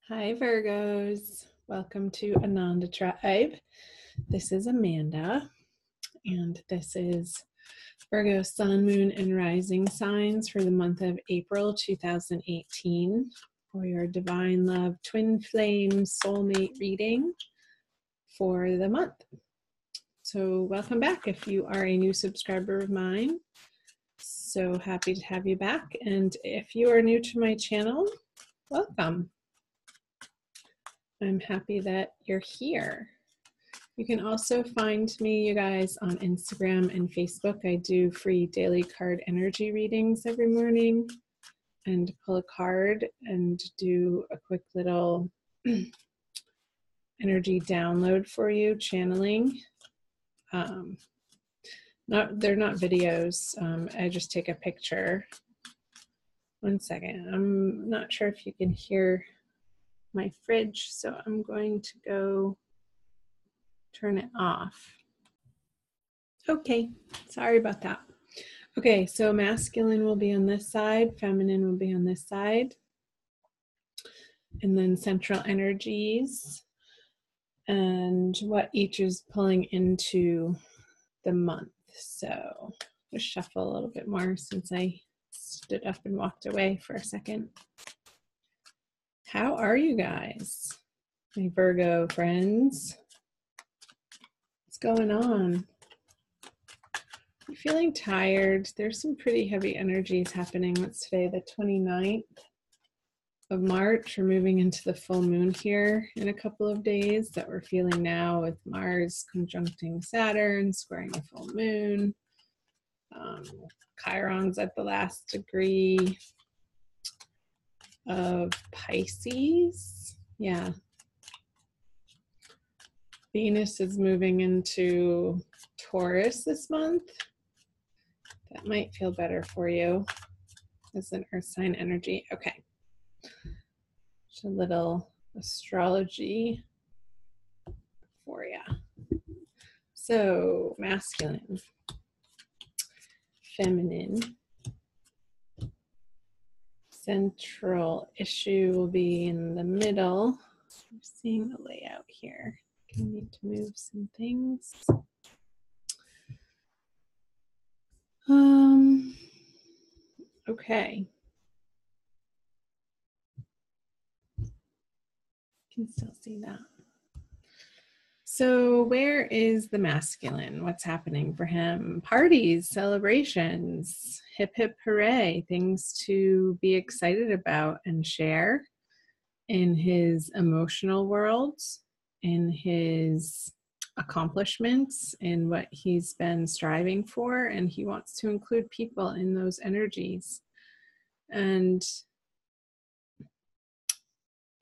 Hi Virgos, welcome to Ananda Tribe. This is Amanda, and this is Virgo Sun, Moon, and Rising signs for the month of April 2018 for your Divine Love Twin Flame Soulmate reading for the month. So welcome back if you are a new subscriber of mine. So happy to have you back, and if you are new to my channel, welcome. I'm happy that you're here. You can also find me, you guys, on Instagram and Facebook. I do free daily card energy readings every morning and pull a card and do a quick little energy download for you, channeling. They're not videos. I just take a picture. One second. I'm not sure if you can hear my fridge, so I'm going to go turn it off. Okay, sorry about that. Okay, so masculine will be on this side, feminine will be on this side, and then central energies and what each is pulling into the month. So just shuffle a little bit more since I stood up and walked away for a second. How are you guys, my Virgo friends? What's going on? You're feeling tired. There's some pretty heavy energies happening. What's today, the 29th of March? We're moving into the full moon here in a couple of days that we're feeling now, with Mars conjuncting Saturn, squaring the full moon. Chiron's at the last degree of Pisces. Yeah. Venus is moving into Taurus this month. That might feel better for you as an earth sign energy. Okay. Just a little astrology for you. So masculine, feminine, central issue will be in the middle. I'm seeing the layout here. I need to move some things. Okay. Can still see that. So where is the masculine? What's happening for him? Parties, celebrations, hip hip hooray, things to be excited about and share in his emotional world, in his accomplishments, in what he's been striving for, and he wants to include people in those energies. And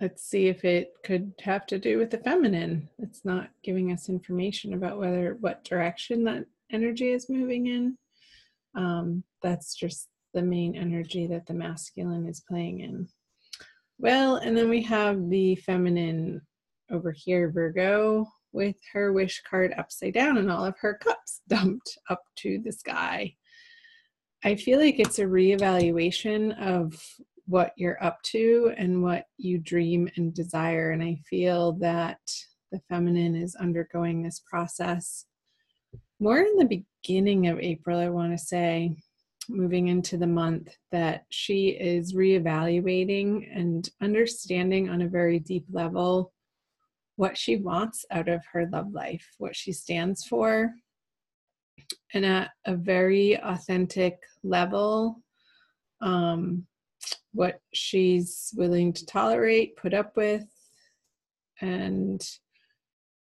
let's see if it could have to do with the feminine. It's not giving us information about what direction that energy is moving in. That's just the main energy that the masculine is playing in. Well, and then we have the feminine over here, Virgo, with her wish card upside down and all of her cups dumped up to the sky. I feel like it's a reevaluation of what you're up to and what you dream and desire. And I feel that the feminine is undergoing this process more in the beginning of April, I want to say, moving into the month, that she is reevaluating and understanding on a very deep level what she wants out of her love life, what she stands for, and at a very authentic level, what she's willing to tolerate, put up with, and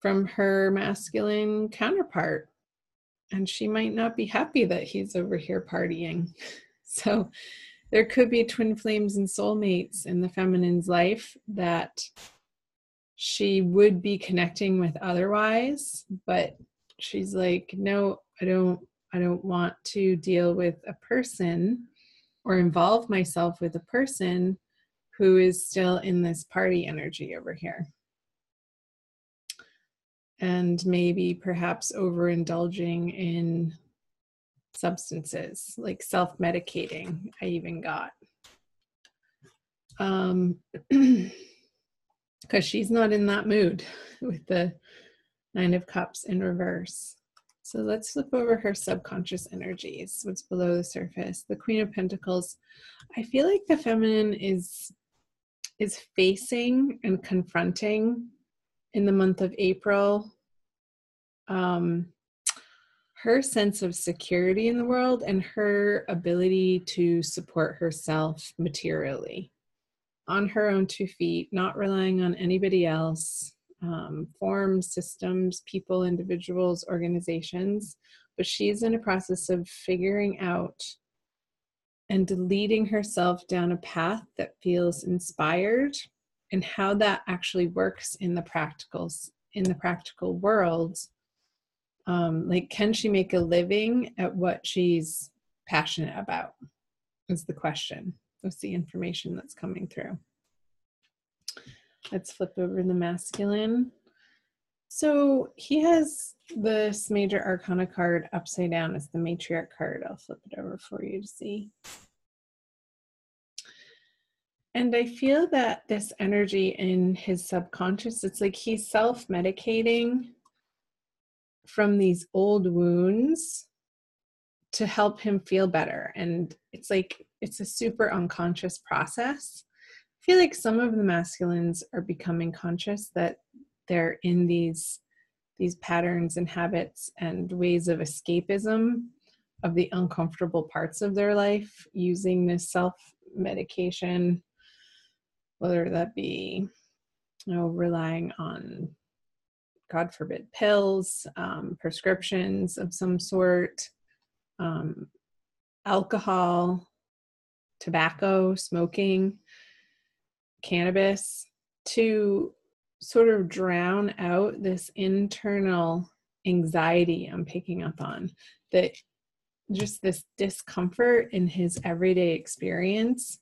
from her masculine counterpart. And she might not be happy that he's over here partying. So there could be twin flames and soulmates in the feminine's life that she would be connecting with otherwise, but she's like, no, I don't want to deal with a person or involve myself with a person who is still in this party energy over here. And maybe perhaps overindulging in substances, like self-medicating, I even got. because she's not in that mood with the Nine of Cups in reverse. So let's flip over her subconscious energies, what's below the surface. The Queen of Pentacles. I feel like the feminine is facing and confronting in the month of April her sense of security in the world and her ability to support herself materially on her own 2 feet, not relying on anybody else, forms, systems, people, individuals, organizations. But she's in a process of figuring out and leading herself down a path that feels inspired, and how that actually works in the practical world. Like, can she make a living at what she's passionate about is the question. That's the information that's coming through. Let's flip over the masculine. So he has this major arcana card upside down as the matriarch card. I'll flip it over for you to see. And I feel that this energy in his subconscious, it's like he's self-medicating from these old wounds to help him feel better. And it's like, it's a super unconscious process. I feel like some of the masculines are becoming conscious that they're in these patterns and habits and ways of escapism of the uncomfortable parts of their life, using this self-medication, whether that be, relying on, God forbid, pills, prescriptions of some sort, alcohol, tobacco, smoking, cannabis, to sort of drown out this internal anxiety I'm picking up on, that just this discomfort in his everyday experience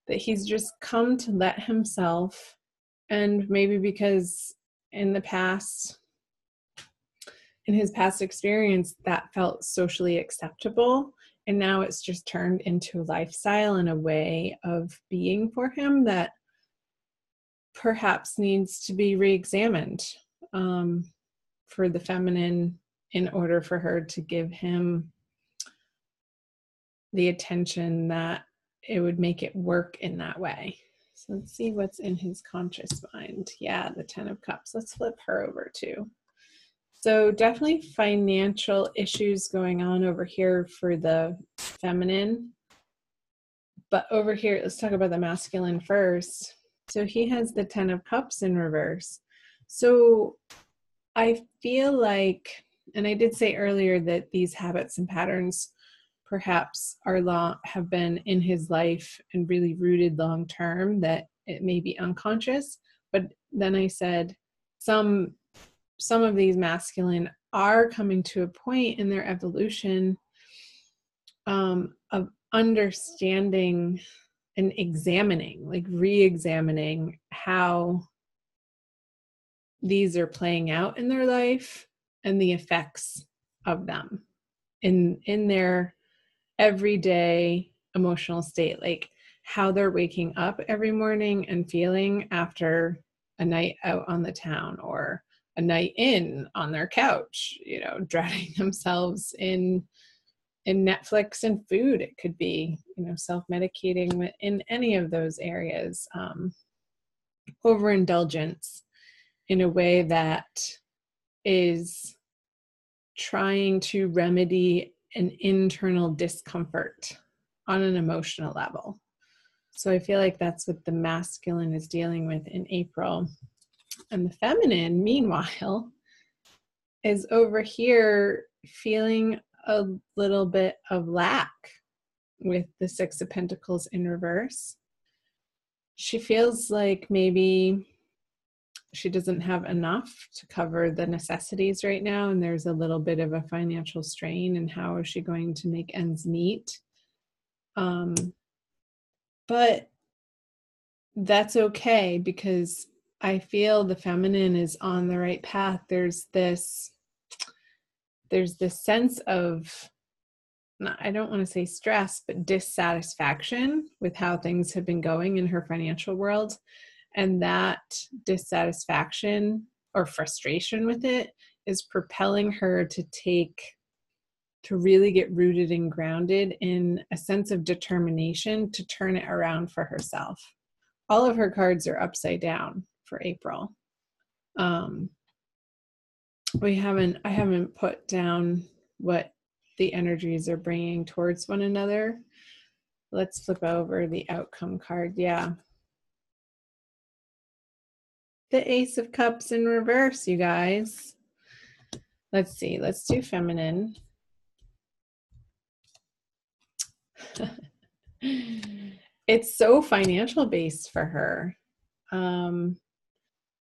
that he's just come to let himself, and maybe because in his past experience that felt socially acceptable, and now it's just turned into a lifestyle and a way of being for him that perhaps needs to be re-examined for the feminine, in order for her to give him the attention that it would make it work in that way. So let's see what's in his conscious mind. Yeah, the 10 of Cups. Let's flip her over too. So definitely financial issues going on over here for the feminine. But over here, let's talk about the masculine first. So he has the 10 of Cups in reverse. So I feel like, and I did say earlier that these habits and patterns perhaps have been in his life and really rooted long term, that it may be unconscious. But then I said some of these masculine are coming to a point in their evolution of understanding and examining, like re-examining how these are playing out in their life and the effects of them in their everyday emotional state, like how they're waking up every morning and feeling after a night out on the town or a night in on their couch, drowning themselves in Netflix and food. It could be, self-medicating in any of those areas, overindulgence in a way that is trying to remedy an internal discomfort on an emotional level. So I feel like that's what the masculine is dealing with in April. And the feminine, meanwhile, is over here feeling a little bit of lack with the 6 of Pentacles in reverse. She feels like maybe she doesn't have enough to cover the necessities right now, and there's a little bit of a financial strain, and how is she going to make ends meet? But that's okay, because I feel the feminine is on the right path. There's this sense of, I don't want to say stress, but dissatisfaction with how things have been going in her financial world. And that dissatisfaction or frustration with it is propelling her to really get rooted and grounded in a sense of determination to turn it around for herself. All of her cards are upside down for April. I haven't put down what the energies are bringing towards one another. Let's flip over the outcome card. Yeah. The Ace of Cups in reverse, you guys. Let's see. Let's do feminine. It's so financial based for her. And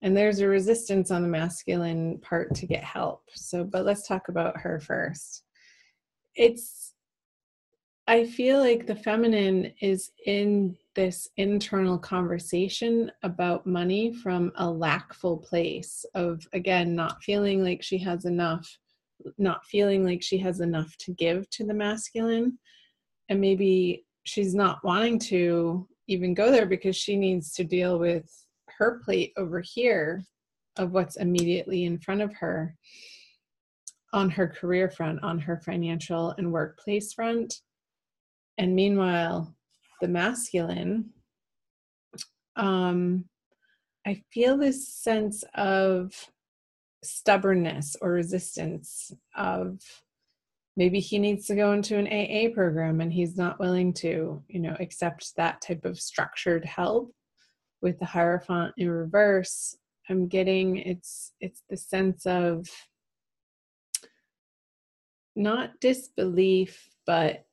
there's a resistance on the masculine part to get help. But let's talk about her first. I feel like the feminine is in this internal conversation about money from a lackful place of, again, not feeling like she has enough to give to the masculine. And maybe she's not wanting to even go there because she needs to deal with her plate over here of what's immediately in front of her on her career front, on her financial and workplace front. And meanwhile, the masculine, I feel this sense of stubbornness or resistance of maybe he needs to go into an AA program and he's not willing to, accept that type of structured help. With the Hierophant in reverse, I'm getting it's the sense of not disbelief, but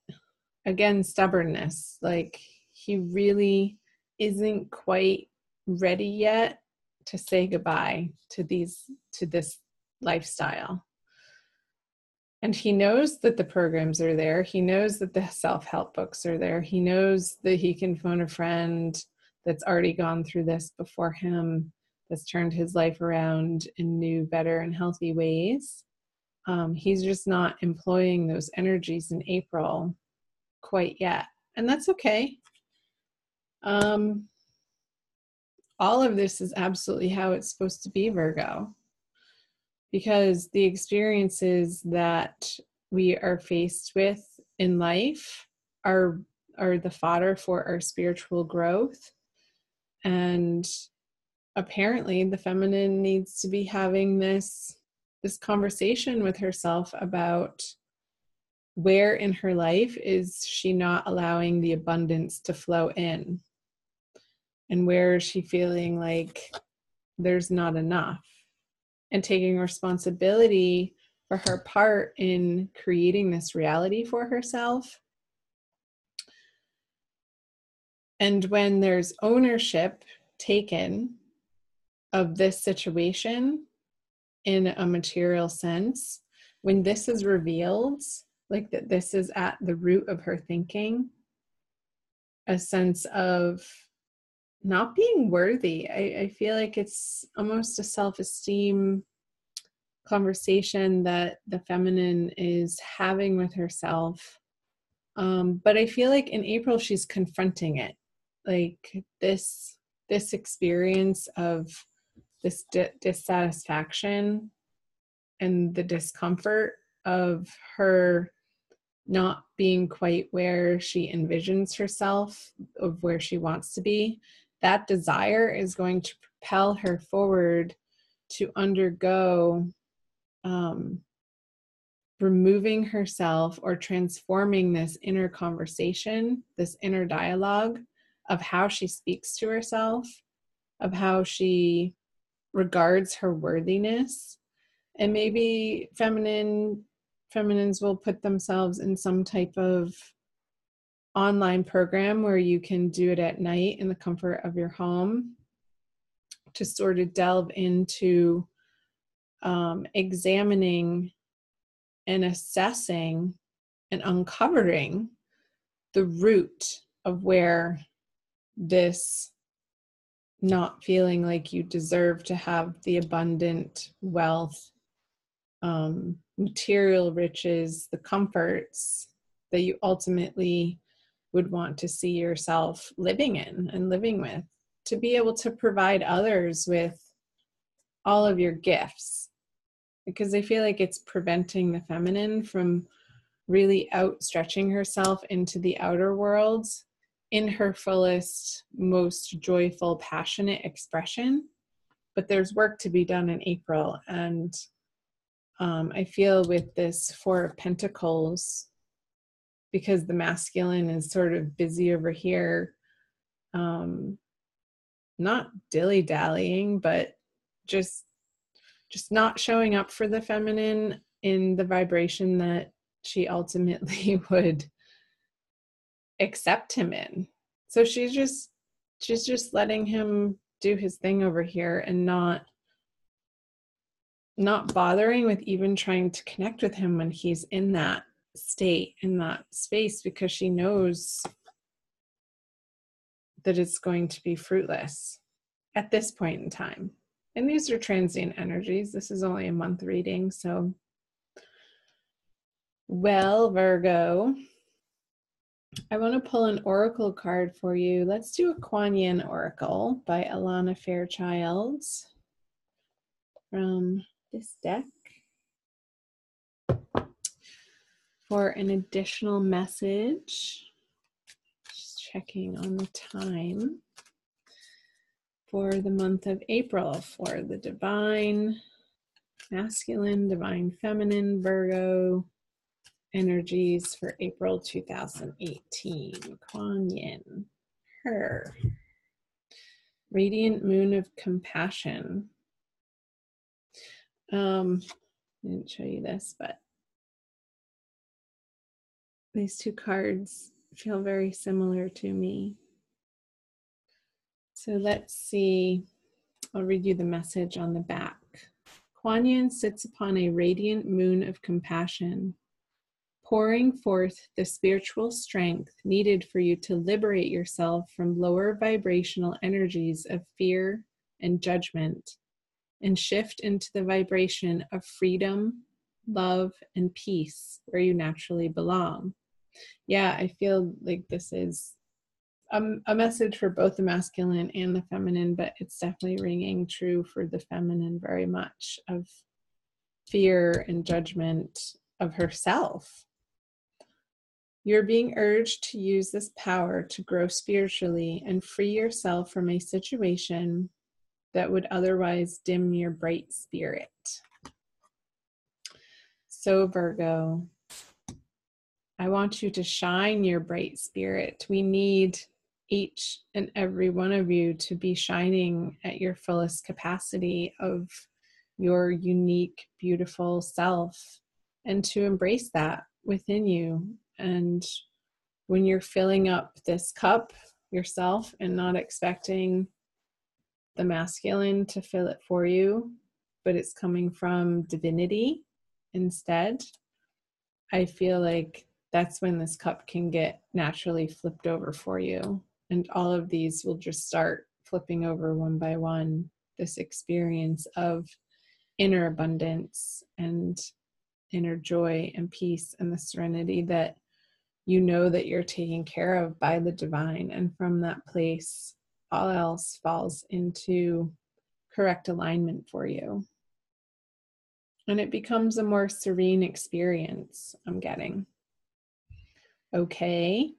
again, stubbornness. Like he really isn't quite ready yet to say goodbye to this lifestyle. And he knows that the programs are there. He knows that the self-help books are there. He knows that he can phone a friend that's already gone through this before him, that's turned his life around in new, better, and healthy ways. He's just not employing those energies in April quite yet. And that's okay. All of this is absolutely how it's supposed to be, Virgo. Because the experiences that we are faced with in life are the fodder for our spiritual growth. And apparently the feminine needs to be having this conversation with herself about where in her life is she not allowing the abundance to flow in, and where is she feeling like there's not enough, and taking responsibility for her part in creating this reality for herself. And when there's ownership taken of this situation in a material sense, when this is revealed, like that this is at the root of her thinking, a sense of not being worthy. I feel like it's almost a self-esteem conversation that the feminine is having with herself. But I feel like in April, she's confronting it. Like this experience of this dissatisfaction and the discomfort of her not being quite where she envisions herself, of where she wants to be. That desire is going to propel her forward to undergo removing herself or transforming this inner conversation, this inner dialogue of how she speaks to herself, of how she regards her worthiness. And maybe feminines will put themselves in some type of online program where you can do it at night in the comfort of your home to sort of delve into examining and assessing and uncovering the root of where this not feeling like you deserve to have the abundant wealth, material riches, the comforts that you ultimately would want to see yourself living in and living with, to be able to provide others with all of your gifts, because I feel like it's preventing the feminine from really outstretching herself into the outer world in her fullest, most joyful, passionate expression. But there's work to be done in April. And I feel with this Four of Pentacles, because the masculine is sort of busy over here, not dilly-dallying, but just not showing up for the feminine in the vibration that she ultimately would accept him in. So she's just letting him do his thing over here and not bothering with even trying to connect with him when he's in that state, in that space, because she knows that it's going to be fruitless at this point in time. And these are transient energies. This is only a month reading. So, well, Virgo, I want to pull an oracle card for you. Let's do a Kuan Yin oracle by Alana Fairchild from this deck for an additional message. Just checking on the time for the month of April for the divine masculine, divine feminine, Virgo energies for April 2018. Kuan Yin, her. Radiant moon of compassion. I didn't show you this, but these two cards feel very similar to me. So let's see. I'll read you the message on the back. Kuan Yin sits upon a radiant moon of compassion, pouring forth the spiritual strength needed for you to liberate yourself from lower vibrational energies of fear and judgment and shift into the vibration of freedom, love, and peace where you naturally belong. Yeah, I feel like this is a message for both the masculine and the feminine, but it's definitely ringing true for the feminine very much, of fear and judgment of herself. You're being urged to use this power to grow spiritually and free yourself from a situation that would otherwise dim your bright spirit. So, Virgo, I want you to shine your bright spirit. We need each and every one of you to be shining at your fullest capacity of your unique, beautiful self, and to embrace that within you. And when you're filling up this cup yourself and not expecting the masculine to fill it for you, but it's coming from divinity instead, I feel like that's when this cup can get naturally flipped over for you. And all of these will just start flipping over one by one, this experience of inner abundance and inner joy and peace and the serenity that you know that you're taken care of by the divine. And from that place, all else falls into correct alignment for you. And it becomes a more serene experience, I'm getting. Okay.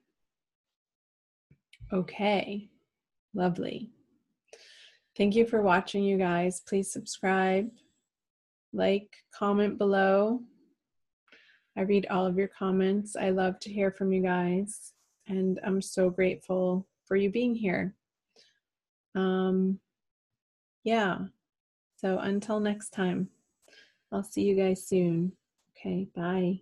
Okay. Lovely. Thank you for watching, you guys. Please subscribe, like, comment below. I read all of your comments. I love to hear from you guys, and I'm so grateful for you being here. Yeah. So until next time, I'll see you guys soon. Okay, bye.